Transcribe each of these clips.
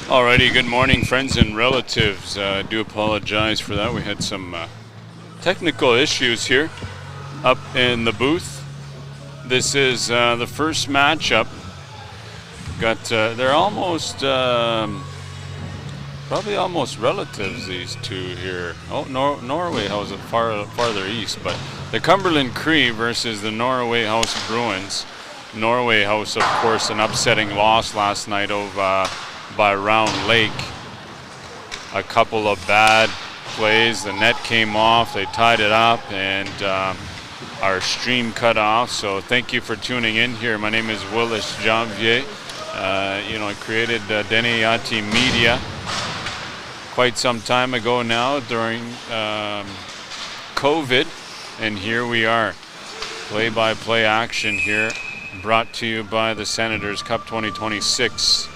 Alrighty, good morning, friends and relatives. I do apologize for that. We had some technical issues here up in the booth. This is the first matchup. They're almost, probably almost relatives, these two here. Oh, Norway House is farther east, but the Cumberland Cree versus the Norway House Bruins. Norway House, of course, an upsetting loss last night by Round Lake. A couple of bad plays. The net came off. They tied it up, and our stream cut off. So thank you for tuning in here. My name is Willis Janvier. I created Deniati Media quite some time ago now during COVID, and here we are. Play-by-play action here, brought to you by the Senators Cup 2026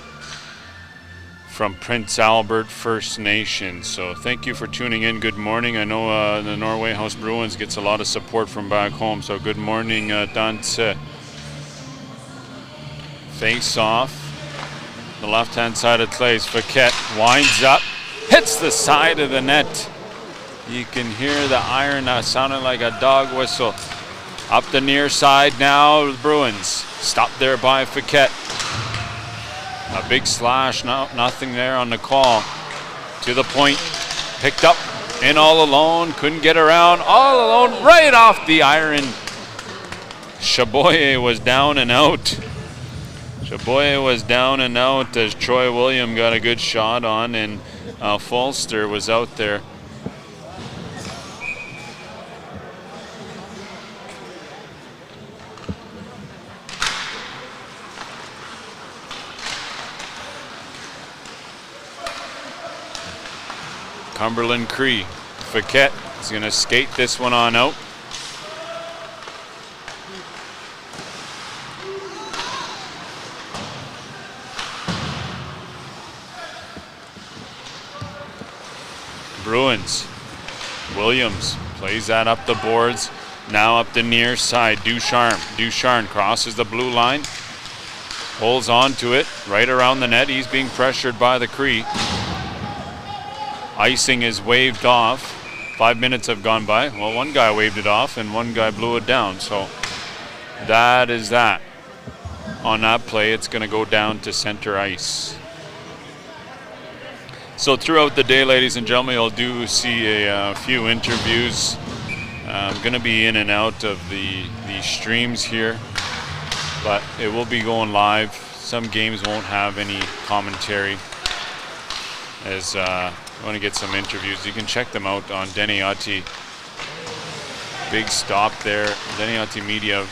from Prince Albert First Nation. So thank you for tuning in. Good morning. I know the Norway House Bruins gets a lot of support from back home, so good morning, Dante. Face off. The left-hand side of Clay's. Paquette winds up, hits the side of the net. You can hear the iron sounding like a dog whistle. Up the near side now, the Bruins. Stopped there by Paquette. A big slash, nothing there on the call. To the point, picked up, in all alone, couldn't get around, all alone, right off the iron. Chaboyer was down and out. Chaboyer was down and out as Troy William got a good shot on, and Falster was out there. Cumberland Cree. Paquette is going to skate this one on out. Bruins. Williams plays that up the boards. Now up the near side. Ducharme crosses the blue line. Holds on to it right around the net. He's being pressured by the Cree. Icing is waved off. 5 minutes have gone by. Well, one guy waved it off and one guy blew it down. So that is that. On that play, it's going to go down to center ice. So throughout the day, ladies and gentlemen, you'll do see a few interviews. I'm going to be in and out of the streams here, but it will be going live. Some games won't have any commentary, as I want to get some interviews. You can check them out on Deniati. Big stop there. Deniati Media,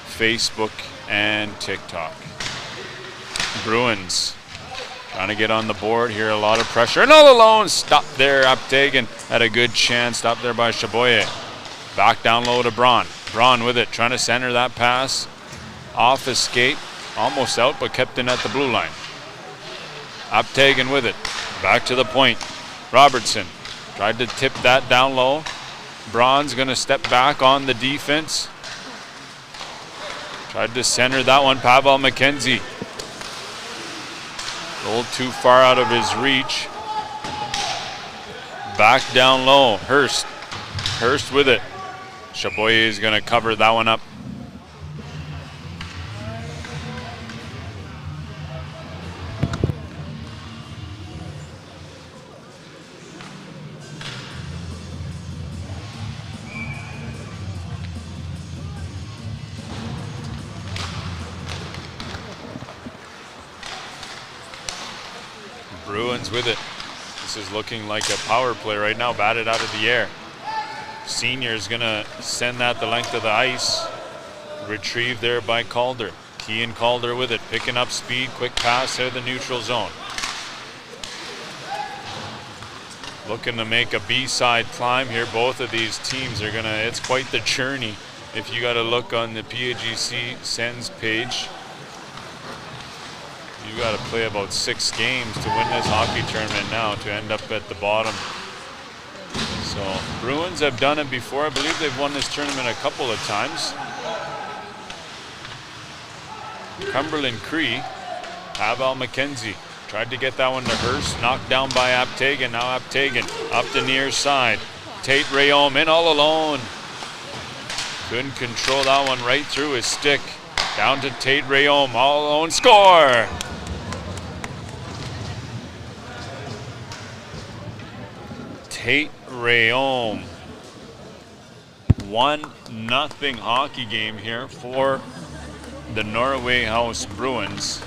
Facebook and TikTok. Bruins trying to get on the board here. A lot of pressure. And all alone. Stop there. Uptaken had a good chance. Stop there by Chaboyer. Back down low to Braun. Braun with it. Trying to center that pass. Off his skate. Almost out, but kept in at the blue line. Uptaken with it. Back to the point. Robertson tried to tip that down low. Braun's going to step back on the defense. Tried to center that one. Pavel McKenzie. A little too far out of his reach. Back down low. Hurst with it. Chaboyer is going to cover that one up. Bruins with it. This is looking like a power play right now, batted out of the air. Senior is going to send that the length of the ice. Retrieved there by Calder. Kean Calder with it, picking up speed, quick pass out of the neutral zone. Looking to make a B-side climb here. Both of these teams are going to, it's quite the journey. If you got to look on the PAGC Sens page, you got to play about 6 games to win this hockey tournament now to end up at the bottom. So Bruins have done it before. I believe they've won this tournament a couple of times. Cumberland Cree, Pavel McKenzie Tried to get that one to Hurst, knocked down by Aptegan. Now Aptegan up the near side. Tate Rayom in all alone. Couldn't control that one right through his stick. Down to Tate Rayom, all alone, score! Tate Rayom. 1-0 hockey game here for the Norway House Bruins.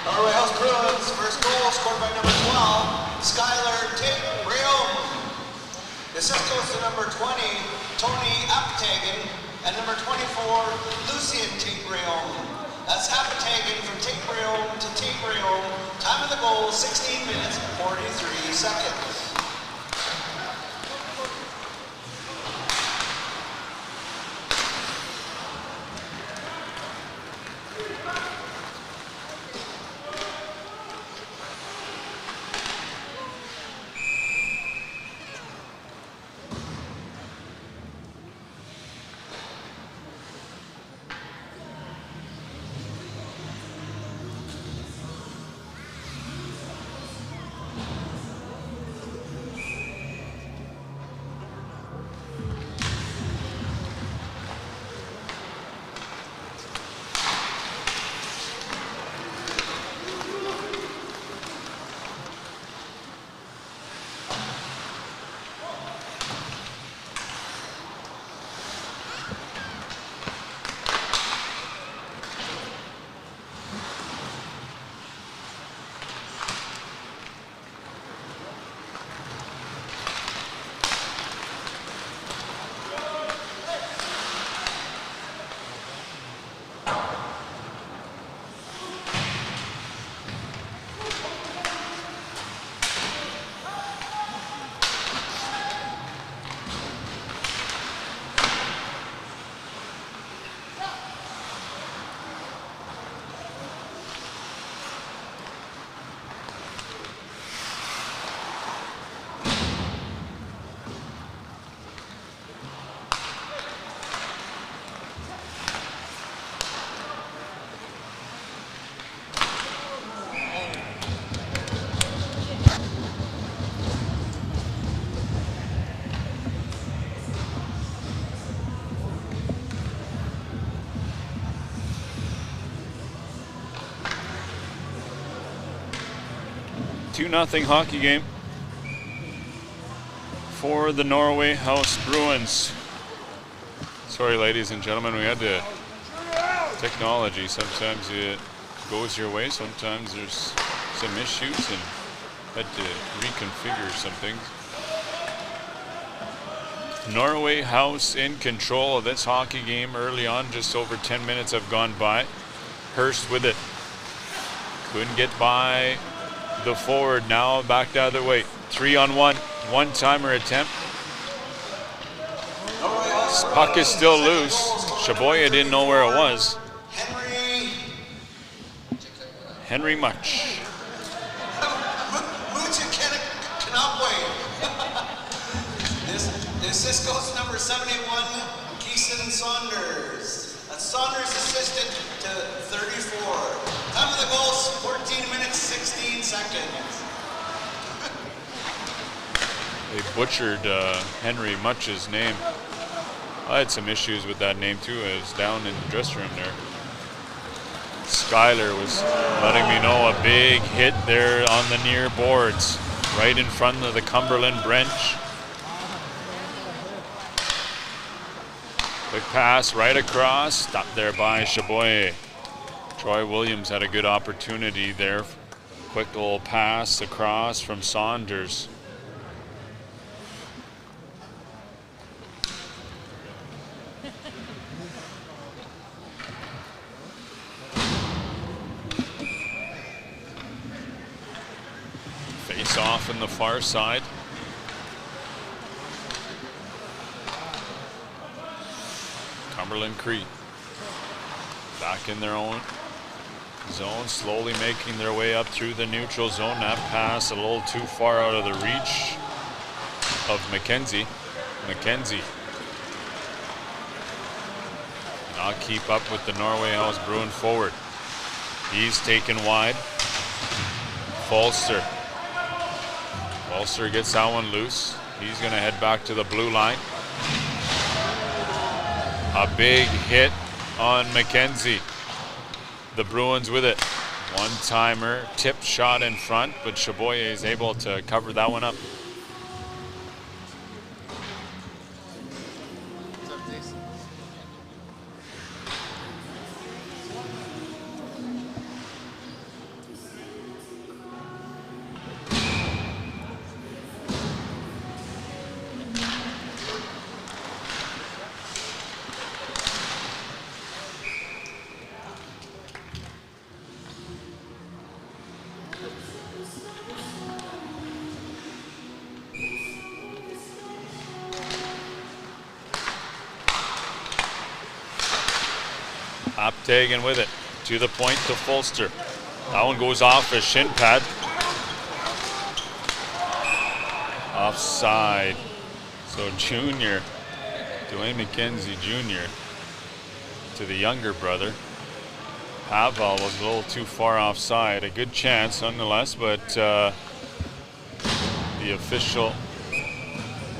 Norway House Bruins, first goal scored by number 12, Skylar Tate Rayom. The assist goes to number 20, Tony Aptegan, and number 24, Lucian Tate Rayom. That's Aptegan from Tate Rayom to Tate Rayom. Time of the goal, 16 minutes, 43 seconds. Nothing hockey game for the Norway House Bruins. Sorry, ladies and gentlemen, we had to. Technology, sometimes it goes your way, sometimes there's some issues and had to reconfigure some things. Norway House in control of this hockey game early on. Just over 10 minutes have gone by. Hurst with it. Couldn't get by the forward, now back the other way. 3-on-1, one-timer attempt. This puck is still loose. Shaboya didn't know where it was. Henry Much. The assist goes to number 71, Keeson Saunders. That's Saunders assisted to 34. Time of the goal, 14 minutes, 16 seconds. They butchered Henry Much's name. I had some issues with that name too. I was down in the dressing room there. Skylar was letting me know a big hit there on the near boards, right in front of the Cumberland bench. Quick pass right across, stopped there by Shaboye. Troy Williams had a good opportunity there. Quick little pass across from Saunders. Face off in the far side. Cumberland Cree back in their own zone, slowly making their way up through the neutral zone. That pass a little too far out of the reach of Mackenzie. Mackenzie not keep up with the Norway House Bruin forward. He's taken wide. Falster. Falster gets that one loose. He's going to head back to the blue line. A big hit on Mackenzie. The Bruins with it. One-timer, tip shot in front, but Chaboyer is able to cover that one up. Aptegan with it, to the point to Fulster. That one goes off a shin pad. Offside. So Junior, Dwayne McKenzie Jr. to the younger brother. Pavel was a little too far offside. A good chance nonetheless, but the official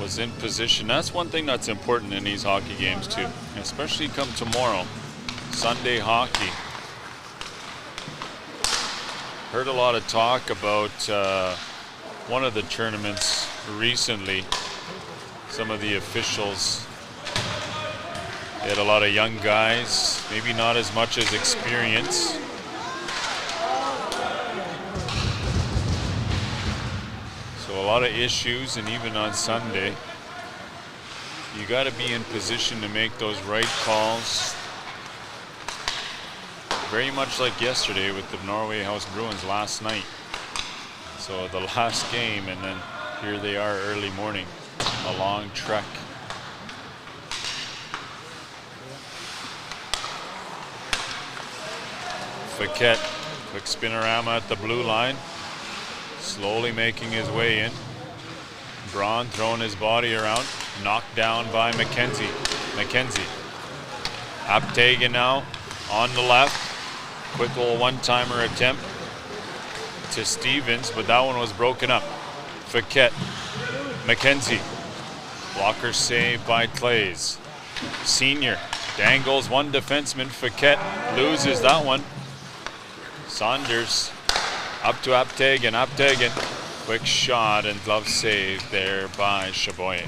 was in position. That's one thing that's important in these hockey games too, especially come tomorrow. Sunday hockey. Heard a lot of talk about one of the tournaments recently. Some of the officials, they had a lot of young guys, maybe not as much as experience. So a lot of issues, and even on Sunday, you got to be in position to make those right calls. Very much like yesterday with the Norway House Bruins last night. So the last game, and then here they are early morning, a long trek. Fiquet, quick spinorama at the blue line, slowly making his way in. Braun throwing his body around, knocked down by Mackenzie. Mackenzie. Aptegan now on the left. Quick little one-timer attempt to Stevens, but that one was broken up. Fiquet, Mackenzie, blocker saved by Clays. Senior dangles one defenseman. Fiquet loses that one. Saunders up to Aptegan. Aptegan, quick shot and glove save there by Chaboyer.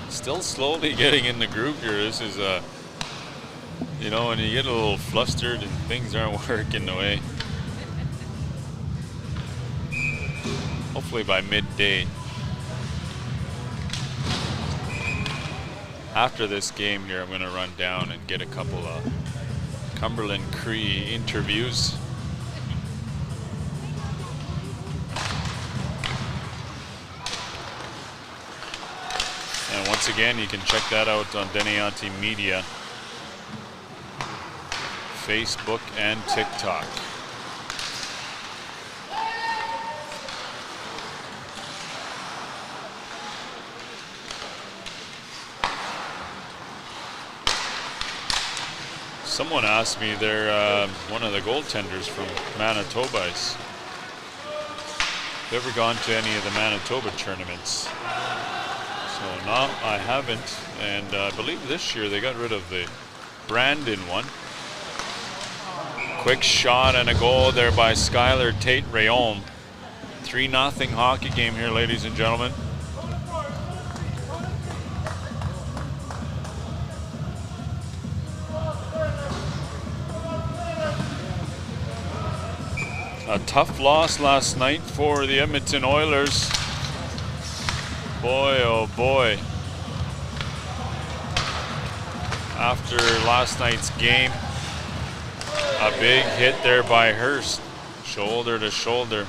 Still slowly getting in the groove here. This is a, you know, when you get a little flustered and things aren't working the way. Hopefully by midday. After this game here, I'm going to run down and get a couple of Cumberland Cree interviews. And once again, you can check that out on Denianti Media, Facebook and TikTok. Someone asked me, they're one of the goaltenders from Manitoba. Have you ever gone to any of the Manitoba tournaments? So no, I haven't, and I believe this year they got rid of the Brandon one. Quick shot and a goal there by Skylar Tate-Rayom. 3-0 hockey game here, ladies and gentlemen. A tough loss last night for the Edmonton Oilers. Boy, oh boy. After last night's game, a big hit there by Hurst, shoulder to shoulder.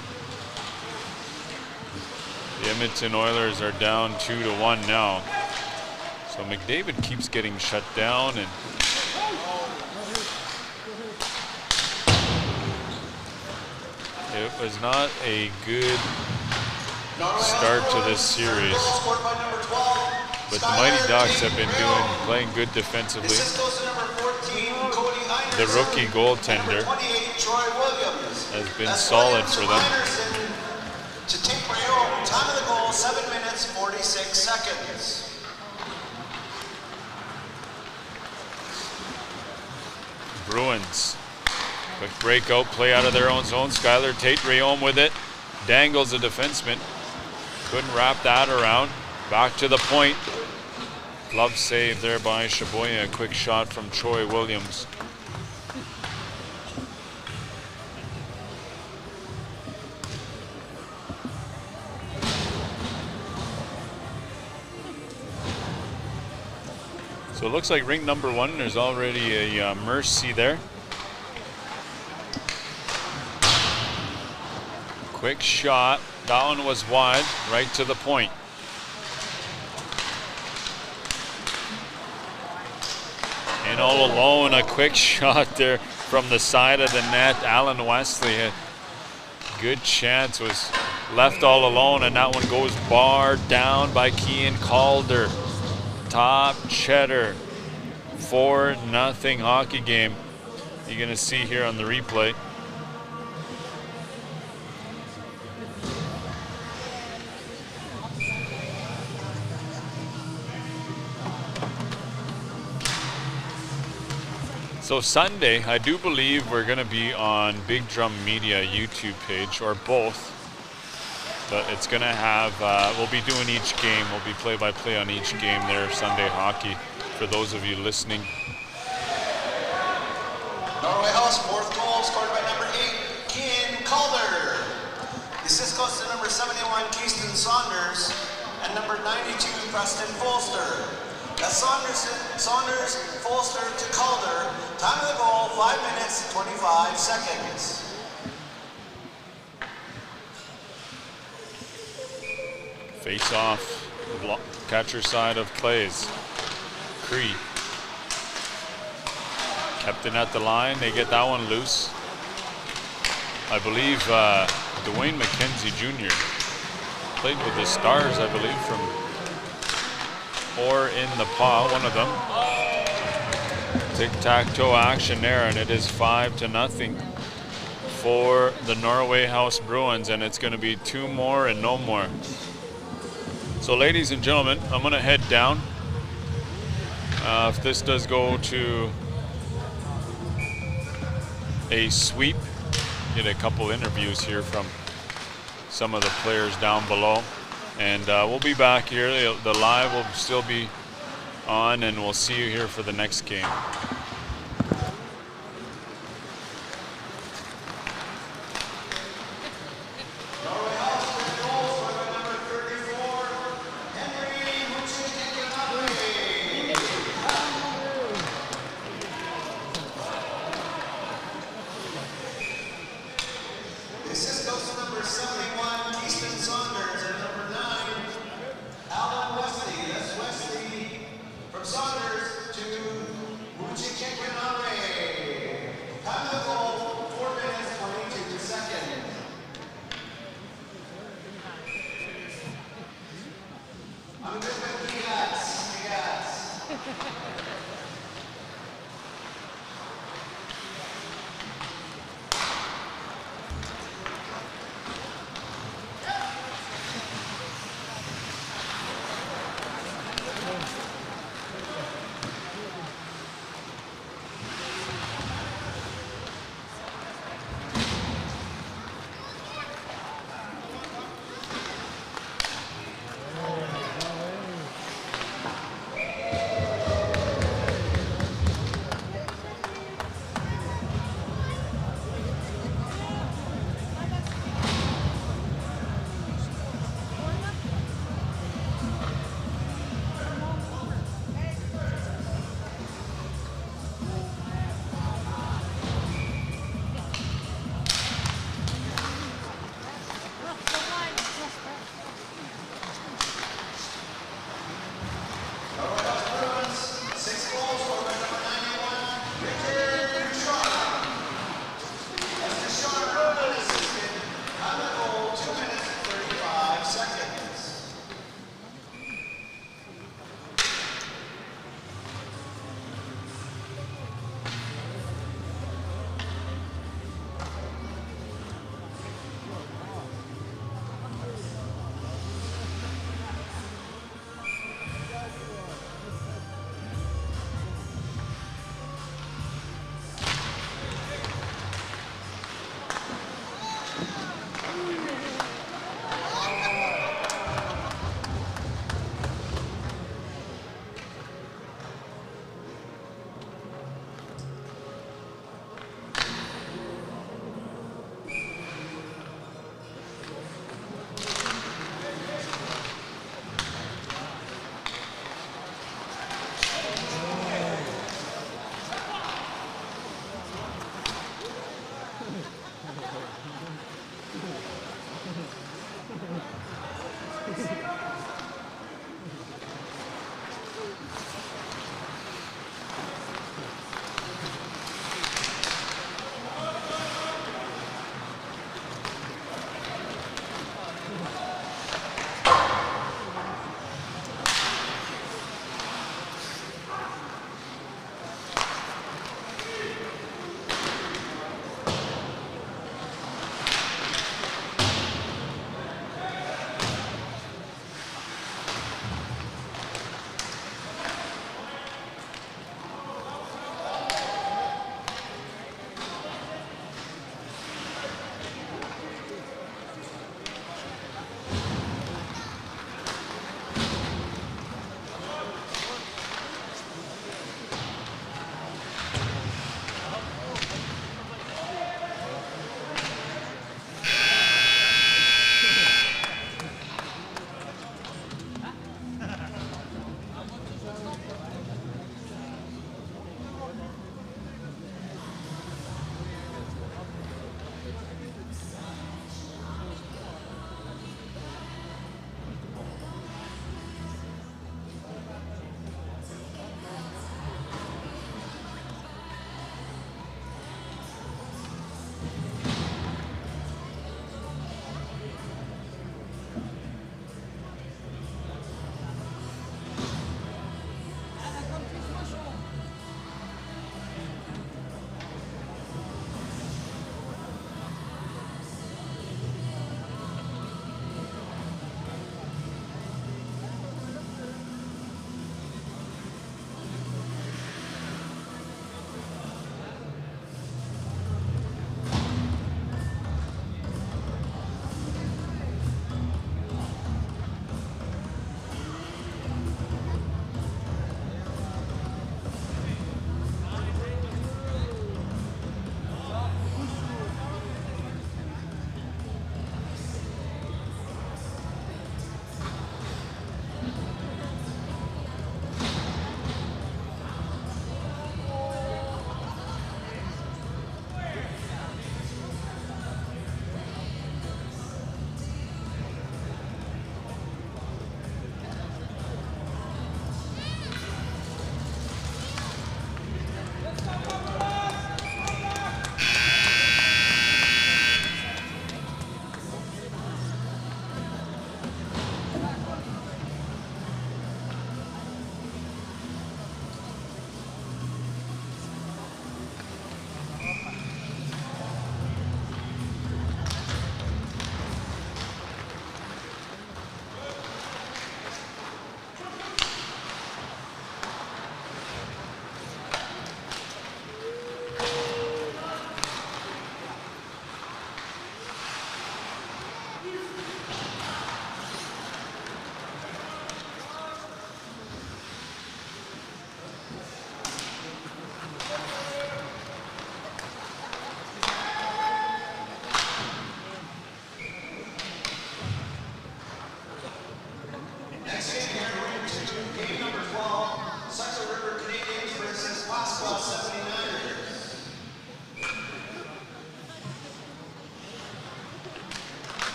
The Edmonton Oilers are down 2-1 now. So McDavid keeps getting shut down, and it was not a good start to this series. Goal scored by number 12. But the Mighty Ducks have been playing good defensively. Assist goes to number 14, Cody Einerson. The rookie goaltender Number 28, Troy Williams. has been solid for them. Einerson to take Rayon. Time of the goal, 7 minutes, 46 seconds. Bruins. Quick breakout play out of their own zone. Skylar Tate-Rayom with it. Dangles a defenseman. Couldn't wrap that around. Back to the point. Glove save there by Shaboya. A quick shot from Troy Williams. So it looks like ring number 1, there's already a mercy there. Quick shot. That one was wide, right to the point. And all alone, a quick shot there from the side of the net. Alan Wesley had good chance, was left all alone, and that one goes barred down by Kean Calder. Top cheddar, 4-0 hockey game. You're gonna see here on the replay. So Sunday, I do believe we're gonna be on Big Drum Media YouTube page, or both. But it's gonna have, we'll be doing each game. We'll be play-by-play on each game there, Sunday hockey, for those of you listening. Norway House, 4th goal, scored by number 8, Kean Calder. The assist goes to number 71, Keaston Saunders, and number 92, Preston Folster. That's Saunders, Folster to Calder. Time of the goal, 5 minutes, 25 seconds. Face off, catcher side of Clays. Cree. Kept it at the line, they get that one loose. I believe Dwayne McKenzie Jr. played with the Stars, I believe, or in the paw, one of them. Tic-tac-toe action there, and it is 5-0 for the Norway House Bruins, and it's gonna be 2 more and no more. So ladies and gentlemen, I'm gonna head down. If this does go to a sweep, get a couple interviews here from some of the players down below. And we'll be back here. The live will still be on, and we'll see you here for the next game.